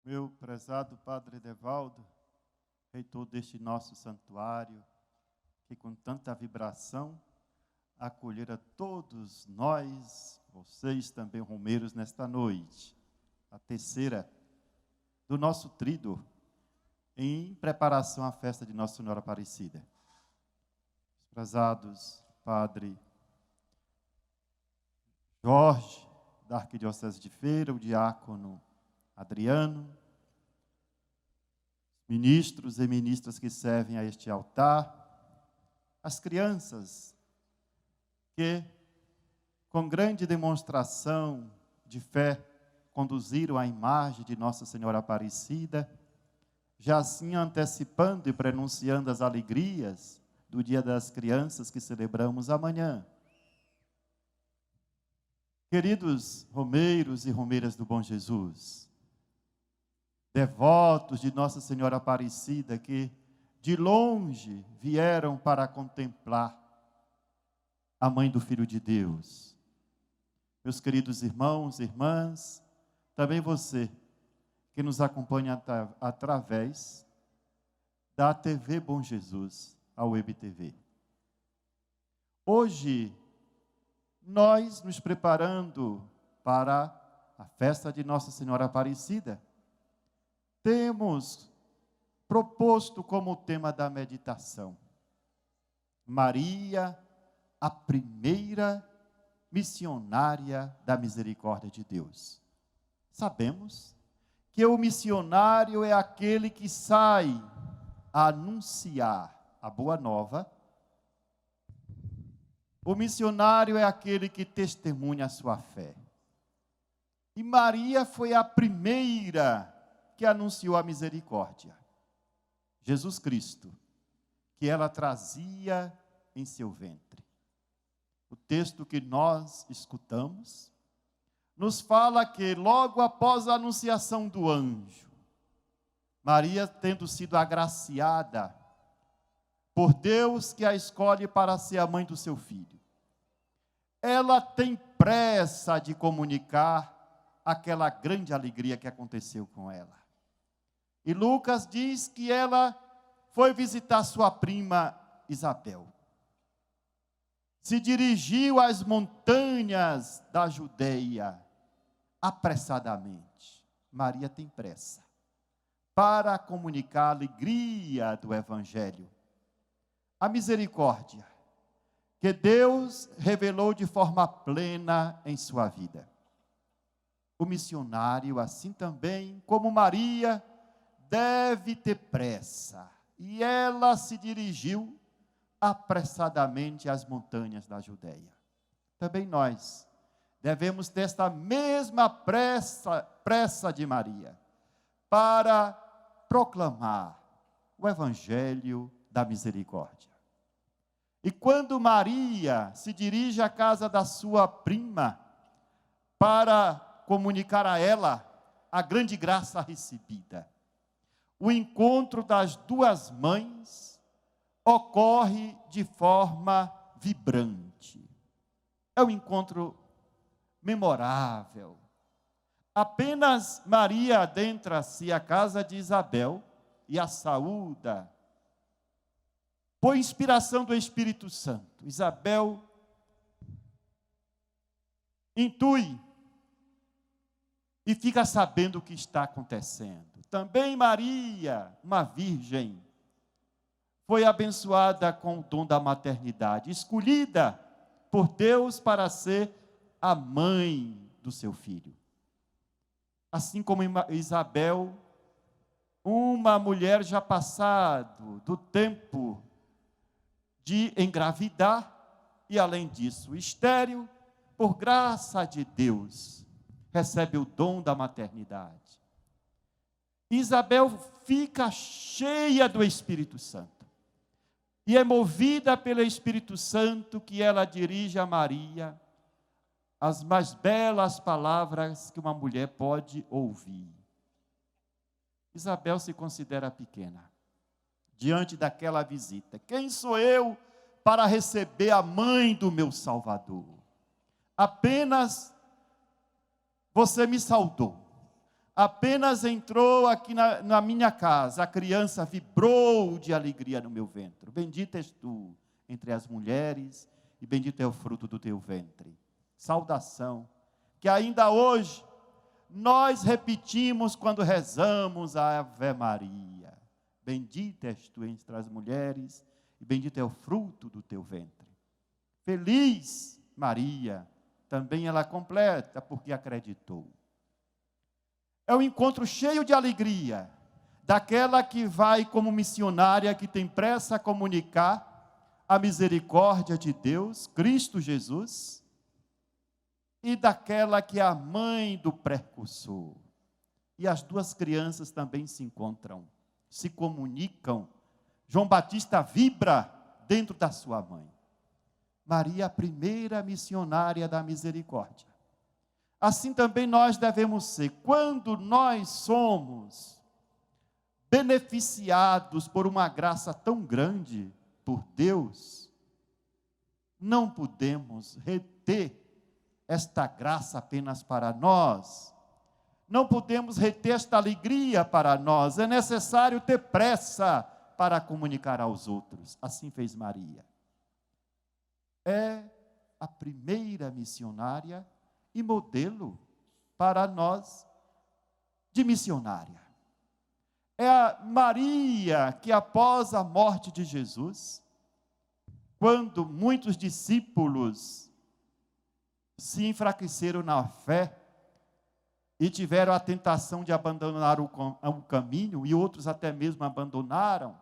Meu prezado Padre Edevaldo, reitor deste nosso santuário, que com tanta vibração acolhera todos nós, vocês também romeiros, nesta noite, a terceira do nosso tríduo, em preparação à festa de Nossa Senhora Aparecida. Os prezados Padre Jorge, da Arquidiocese de Feira, o diácono Adriano, ministros e ministras que servem a este altar, as crianças que, com grande demonstração de fé, conduziram a imagem de Nossa Senhora Aparecida, já assim antecipando e prenunciando as alegrias do Dia das Crianças que celebramos amanhã. Queridos romeiros e romeiras do Bom Jesus, devotos de Nossa Senhora Aparecida que de longe vieram para contemplar a Mãe do Filho de Deus. Meus queridos irmãos e irmãs, também você que nos acompanha através da TV Bom Jesus, a Web TV. Hoje, nós nos preparando para a festa de Nossa Senhora Aparecida, temos proposto como tema da meditação Maria, a primeira missionária da misericórdia de Deus. Sabemos que o missionário é aquele que sai a anunciar a boa nova. O missionário é aquele que testemunha a sua fé. E Maria foi a primeira que anunciou a misericórdia. Jesus Cristo, que ela trazia em seu ventre. O texto que nós escutamos nos fala que logo após a anunciação do anjo, Maria, tendo sido agraciada por Deus que a escolhe para ser a mãe do seu filho, ela tem pressa de comunicar aquela grande alegria que aconteceu com ela. E Lucas diz que ela foi visitar sua prima Isabel. Se dirigiu às montanhas da Judeia apressadamente. Maria tem pressa para comunicar a alegria do Evangelho. A misericórdia que Deus revelou de forma plena em sua vida. O missionário, assim também como Maria, deve ter pressa. E ela se dirigiu apressadamente às montanhas da Judeia. Também nós devemos ter esta mesma pressa de Maria para proclamar o Evangelho da misericórdia. E quando Maria se dirige à casa da sua prima para comunicar a ela a grande graça recebida, o encontro das duas mães ocorre de forma vibrante. É um encontro memorável. Apenas Maria adentra-se à casa de Isabel e a saúda, por inspiração do Espírito Santo. Isabel intui e fica sabendo o que está acontecendo. Também Maria, uma virgem, foi abençoada com o dom da maternidade, escolhida por Deus para ser a mãe do seu filho. Assim como Isabel, uma mulher já passado do tempo de engravidar, e além disso, estéril, por graça de Deus, recebe o dom da maternidade. Isabel fica cheia do Espírito Santo. E é movida pelo Espírito Santo que ela dirige a Maria as mais belas palavras que uma mulher pode ouvir. Isabel se considera pequena diante daquela visita. Quem sou eu para receber a mãe do meu Salvador? Apenas você me saudou. apenas entrou aqui na minha casa, a criança vibrou de alegria no meu ventre. Bendita és tu entre as mulheres, e bendito é o fruto do teu ventre. Saudação, que ainda hoje nós repetimos quando rezamos a Ave Maria. Bendita és tu entre as mulheres, e bendito é o fruto do teu ventre. Feliz Maria, também ela completa, porque acreditou. É um encontro cheio de alegria, daquela que vai como missionária, que tem pressa a comunicar a misericórdia de Deus, Cristo Jesus, e daquela que é a mãe do precursor. E as duas crianças também se encontram, se comunicam. João Batista vibra dentro da sua mãe. Maria, a primeira missionária da misericórdia. Assim também nós devemos ser. Quando nós somos beneficiados por uma graça tão grande por Deus, não podemos reter esta graça apenas para nós. Não podemos reter esta alegria para nós. É necessário ter pressa para comunicar aos outros. Assim fez Maria. É a primeira missionária e modelo para nós de missionária. É a Maria que, após a morte de Jesus, quando muitos discípulos se enfraqueceram na fé e tiveram a tentação de abandonar o caminho, e outros até mesmo abandonaram.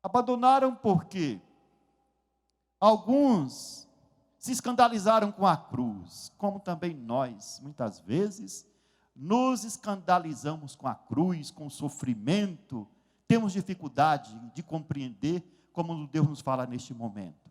Abandonaram por quê? Alguns se escandalizaram com a cruz, como também nós, muitas vezes, nos escandalizamos com a cruz, com o sofrimento, temos dificuldade de compreender como Deus nos fala neste momento.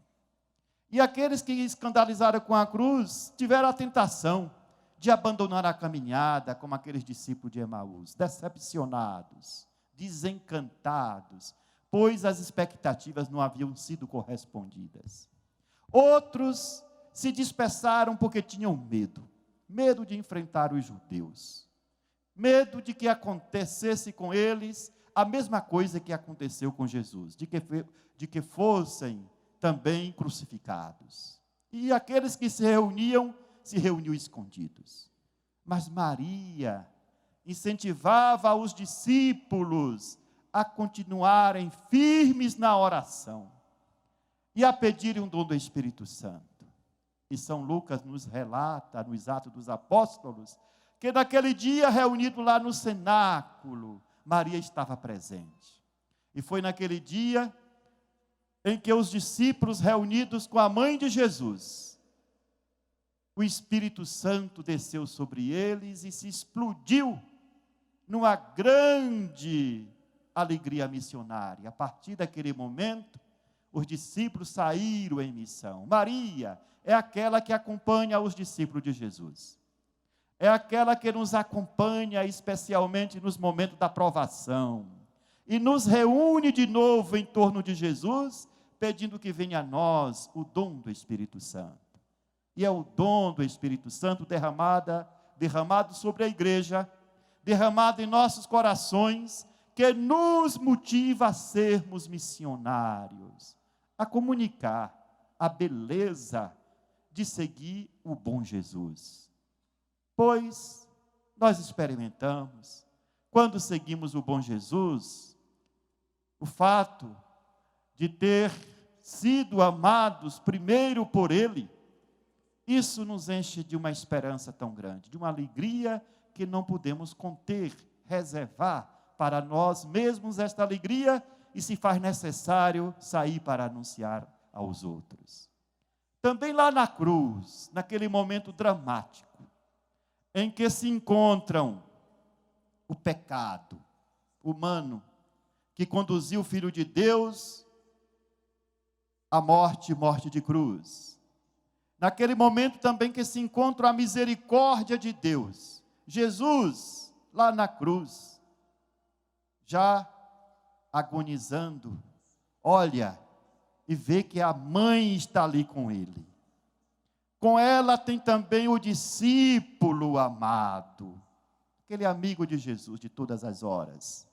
E aqueles que escandalizaram com a cruz, tiveram a tentação de abandonar a caminhada, como aqueles discípulos de Emaús, decepcionados, desencantados, pois as expectativas não haviam sido correspondidas. Outros se dispersaram porque tinham medo de enfrentar os judeus, medo de que acontecesse com eles a mesma coisa que aconteceu com Jesus, de que fossem também crucificados. E aqueles que se reuniam escondidos. Mas Maria incentivava os discípulos a continuarem firmes na oração e a pedirem um dom do Espírito Santo. E São Lucas nos relata, nos Atos dos Apóstolos, que naquele dia, reunido lá no cenáculo, Maria estava presente. E foi naquele dia em que os discípulos, reunidos com a mãe de Jesus, o Espírito Santo desceu sobre eles e se explodiu numa grande alegria missionária. A partir daquele momento, os discípulos saíram em missão. Maria é aquela que acompanha os discípulos de Jesus. É aquela que nos acompanha especialmente nos momentos da provação. E nos reúne de novo em torno de Jesus, pedindo que venha a nós o dom do Espírito Santo. E é o dom do Espírito Santo derramado sobre a igreja, derramado em nossos corações, que nos motiva a sermos missionários, a comunicar a beleza de seguir o bom Jesus. Pois nós experimentamos, quando seguimos o bom Jesus, o fato de ter sido amados primeiro por Ele, isso nos enche de uma esperança tão grande, de uma alegria que não podemos conter, reservar para nós mesmos esta alegria, e se faz necessário sair para anunciar aos outros. Também lá na cruz, naquele momento dramático, em que se encontram o pecado humano, que conduziu o Filho de Deus à morte de cruz. Naquele momento também que se encontra a misericórdia de Deus. Jesus, lá na cruz, já agonizando, olha e vê que a mãe está ali com ele. Com ela tem também o discípulo amado, aquele amigo de Jesus de todas as horas,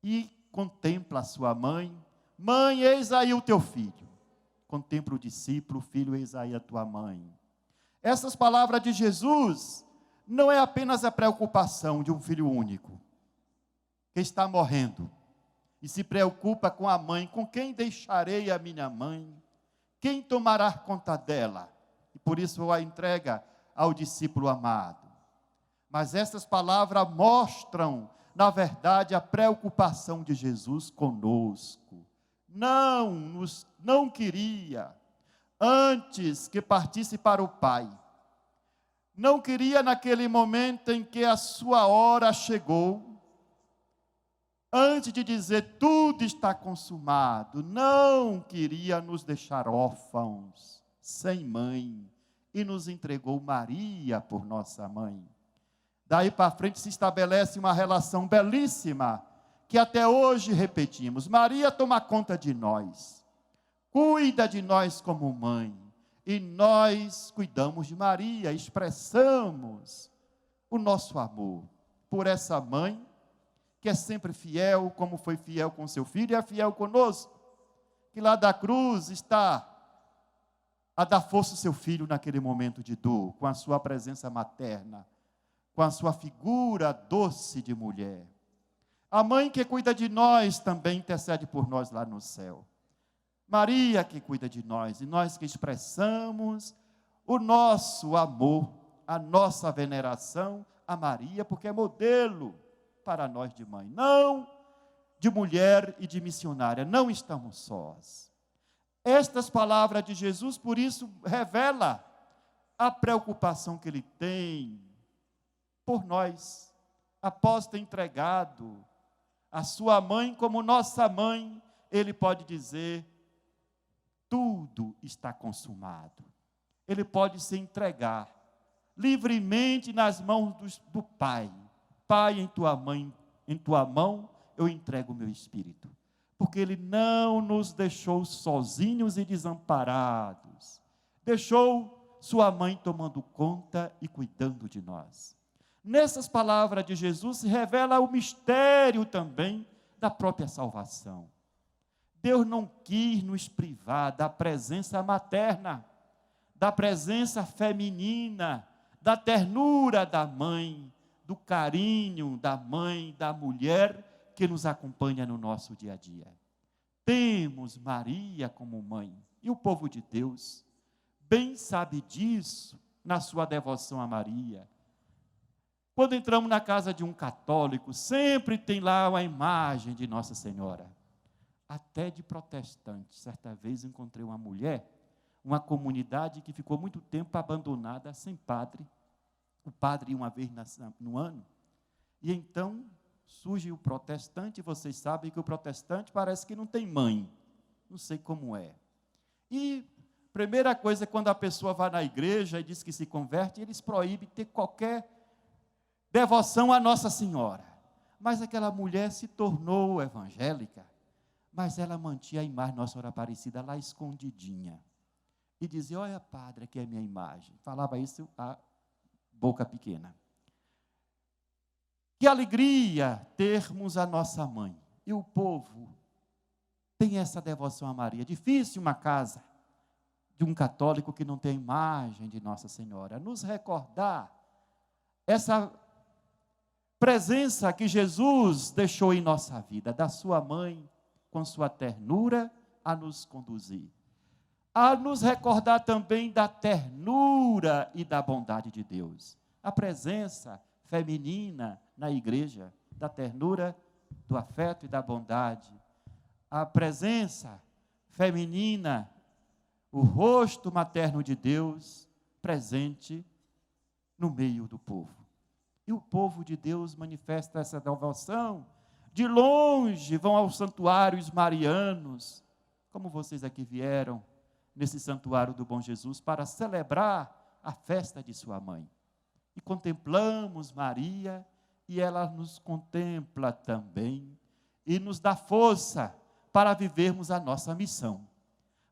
e contempla a sua mãe. Mãe, eis aí o teu filho. Contempla o discípulo, filho, eis aí a tua mãe. Essas palavras de Jesus não é apenas a preocupação de um filho único, que está morrendo, e se preocupa com a mãe, com quem deixarei a minha mãe? Quem tomará conta dela? E por isso a entrega ao discípulo amado. Mas essas palavras mostram, na verdade, a preocupação de Jesus conosco. Não queria, antes que partisse para o Pai, não queria naquele momento em que a sua hora chegou, antes de dizer tudo está consumado, não queria nos deixar órfãos, sem mãe, e nos entregou Maria por nossa mãe. Daí para frente se estabelece uma relação belíssima, que até hoje repetimos. Maria toma conta de nós, cuida de nós como mãe, e nós cuidamos de Maria, expressamos o nosso amor por essa mãe, que é sempre fiel, como foi fiel com seu filho, e é fiel conosco, que lá da cruz está a dar força ao seu filho naquele momento de dor, com a sua presença materna, com a sua figura doce de mulher. A mãe que cuida de nós também intercede por nós lá no céu. Maria que cuida de nós, e nós que expressamos o nosso amor, a nossa veneração a Maria, porque é modelo para nós de mãe, não de mulher e de missionária, não estamos sós. Estas palavras de Jesus, por isso, revela a preocupação que Ele tem por nós, após ter entregado a sua mãe como nossa mãe, Ele pode dizer, tudo está consumado. Ele pode se entregar livremente nas mãos do Pai. Pai, em tua mão eu entrego o meu espírito. Porque Ele não nos deixou sozinhos e desamparados. Deixou sua mãe tomando conta e cuidando de nós. Nessas palavras de Jesus se revela o mistério também da própria salvação. Deus não quis nos privar da presença materna, da presença feminina, da ternura da mãe, do carinho da mãe, da mulher que nos acompanha no nosso dia a dia. Temos Maria como mãe, e o povo de Deus bem sabe disso na sua devoção a Maria. Quando entramos na casa de um católico, sempre tem lá uma imagem de Nossa Senhora, até de protestante. Certa vez encontrei uma mulher, uma comunidade que ficou muito tempo abandonada, sem padre. O padre ia uma vez no ano, e então surge o protestante, e vocês sabem que o protestante parece que não tem mãe, não sei como é. E primeira coisa, quando a pessoa vai na igreja e diz que se converte, eles proíbem ter qualquer devoção a Nossa Senhora. Mas aquela mulher se tornou evangélica, mas ela mantinha a imagem de Nossa Senhora Aparecida lá escondidinha. E dizia, olha padre, aqui é a minha imagem. Falava isso a boca pequena. Que alegria termos a nossa mãe. E o povo tem essa devoção a Maria. Difícil uma casa de um católico que não tem a imagem de Nossa Senhora. Nos recordar essa presença que Jesus deixou em nossa vida, da sua mãe, com sua ternura, a nos conduzir. A nos recordar também da ternura e da bondade de Deus. A presença feminina na igreja, da ternura, do afeto e da bondade. A presença feminina, o rosto materno de Deus, presente no meio do povo. E o povo de Deus manifesta essa devoção. De longe vão aos santuários marianos, como vocês aqui vieram, nesse santuário do Bom Jesus, para celebrar a festa de sua mãe. E contemplamos Maria, e ela nos contempla também, e nos dá força para vivermos a nossa missão,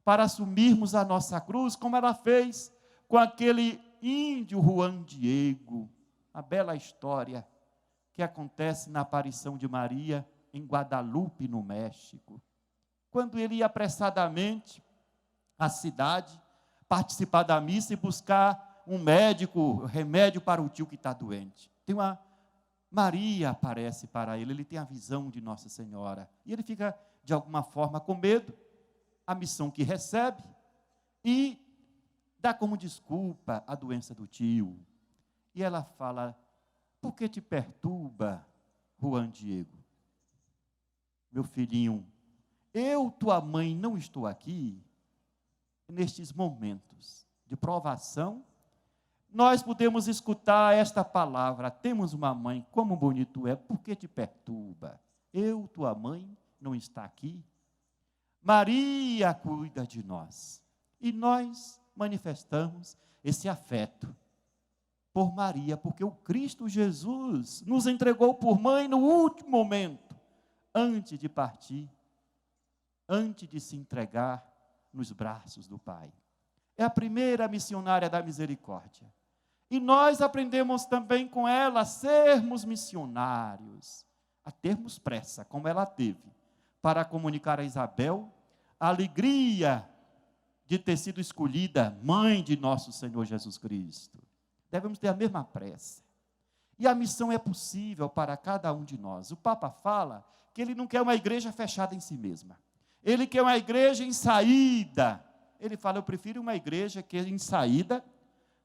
para assumirmos a nossa cruz, como ela fez com aquele índio Juan Diego, a bela história que acontece na aparição de Maria em Guadalupe, no México. Quando ele ia apressadamente à cidade, participar da missa e buscar um médico, remédio para o tio que está doente. Maria aparece para ele tem a visão de Nossa Senhora. E ele fica, de alguma forma, com medo, a missão que recebe, e dá como desculpa a doença do tio. E ela fala: por que te perturba, Juan Diego? Meu filhinho, eu, tua mãe, não estou aqui. Nestes momentos de provação, nós podemos escutar esta palavra: temos uma mãe, como bonito é, por que te perturba? Eu, tua mãe, não está aqui. Maria cuida de nós. E nós manifestamos esse afeto por Maria, porque o Cristo Jesus nos entregou por mãe no último momento, antes de partir, antes de se entregar nos braços do Pai. É a primeira missionária da misericórdia. E nós aprendemos também com ela a sermos missionários, a termos pressa, como ela teve, para comunicar a Isabel a alegria de ter sido escolhida mãe de nosso Senhor Jesus Cristo. Devemos ter a mesma pressa. E a missão é possível para cada um de nós. O Papa fala que ele não quer uma igreja fechada em si mesma. Ele quer uma igreja em saída. Ele fala: eu prefiro uma igreja que em saída,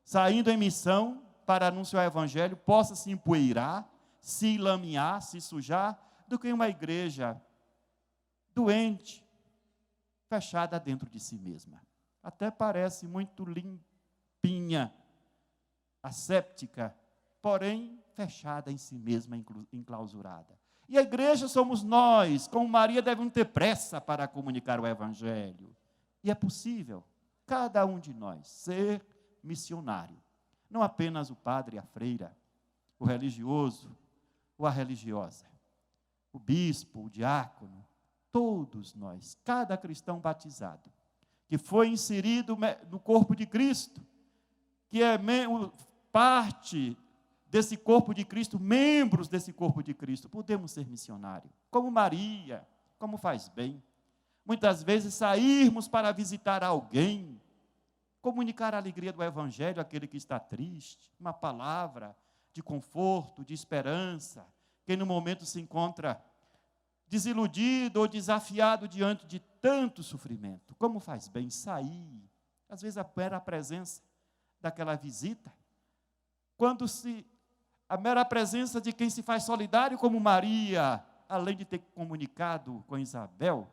saindo em missão para anunciar o evangelho, possa se empoeirar, se lamear, se sujar, do que uma igreja doente, fechada dentro de si mesma. Até parece muito limpinha, asséptica, porém fechada em si mesma, enclausurada. E a igreja somos nós, como Maria, devemos ter pressa para comunicar o evangelho. E é possível, cada um de nós, ser missionário. Não apenas o padre e a freira, o religioso ou a religiosa, o bispo, o diácono, todos nós, cada cristão batizado, que foi inserido no corpo de Cristo, que é parte desse corpo de Cristo, membros desse corpo de Cristo, podemos ser missionários, como Maria, como faz bem. Muitas vezes sairmos para visitar alguém, comunicar a alegria do evangelho àquele que está triste, uma palavra de conforto, de esperança, que no momento se encontra desiludido ou desafiado diante de tanto sofrimento. Como faz bem sair, às vezes a mera presença daquela visita, a mera presença de quem se faz solidário como Maria, além de ter comunicado com Isabel,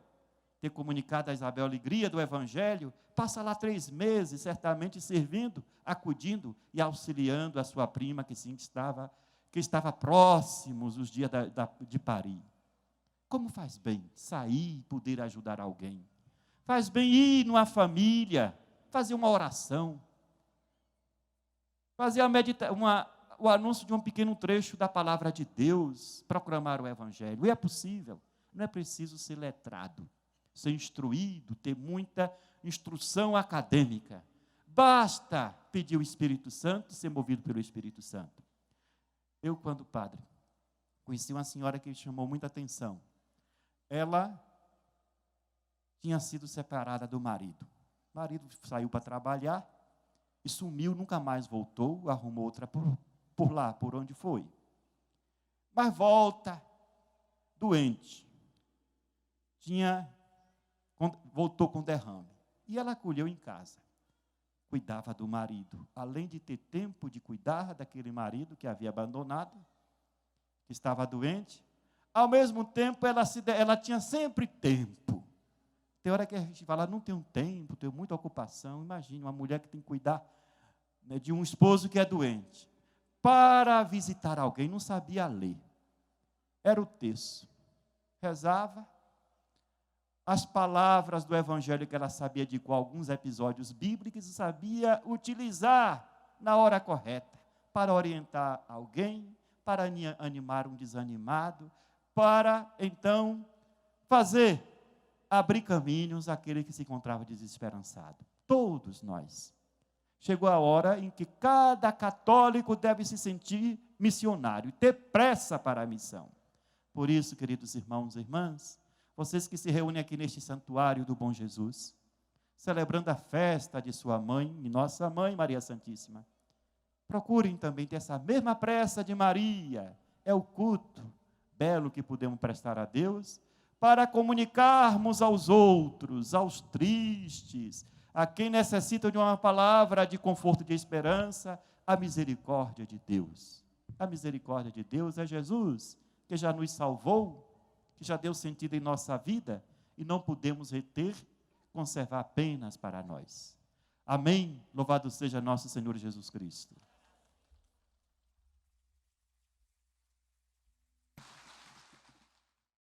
ter comunicado a Isabel a alegria do evangelho, passa lá 3 meses, certamente servindo, acudindo e auxiliando a sua prima, que estava próximos os dias de parir. Como faz bem sair e poder ajudar alguém. Faz bem ir numa família, fazer uma oração, fazer o anúncio de um pequeno trecho da palavra de Deus, proclamar o evangelho. E é possível, não é preciso ser letrado, ser instruído, ter muita instrução acadêmica. Basta pedir o Espírito Santo, ser movido pelo Espírito Santo. Eu, quando padre, conheci uma senhora que chamou muita atenção. Ela tinha sido separada do marido. O marido saiu para trabalhar e sumiu, nunca mais voltou, arrumou outra por lá, por onde foi. Mas volta, doente. Voltou com derrame. E ela acolheu em casa. Cuidava do marido. Além de ter tempo de cuidar daquele marido que havia abandonado, que estava doente, ao mesmo tempo ela tinha sempre tempo. Tem hora que a gente fala: não tenho tempo, tenho muita ocupação. Imagine uma mulher que tem que cuidar, né, de um esposo que é doente. Para visitar alguém, não sabia ler. Era o texto. Rezava. As palavras do evangelho que ela sabia de qual, alguns episódios bíblicos, sabia utilizar na hora correta, para orientar alguém, para animar um desanimado, para, então, abrir caminhos àquele que se encontrava desesperançado. Todos nós. Chegou a hora em que cada católico deve se sentir missionário, ter pressa para a missão. Por isso, queridos irmãos e irmãs, vocês que se reúnem aqui neste santuário do Bom Jesus, celebrando a festa de sua mãe e nossa mãe Maria Santíssima, procurem também ter essa mesma pressa de Maria. É o culto belo que podemos prestar a Deus para comunicarmos aos outros, aos tristes, a quem necessita de uma palavra de conforto, de esperança, a misericórdia de Deus. A misericórdia de Deus é Jesus, que já nos salvou, que já deu sentido em nossa vida, e não podemos reter, conservar apenas para nós. Amém? Louvado seja nosso Senhor Jesus Cristo.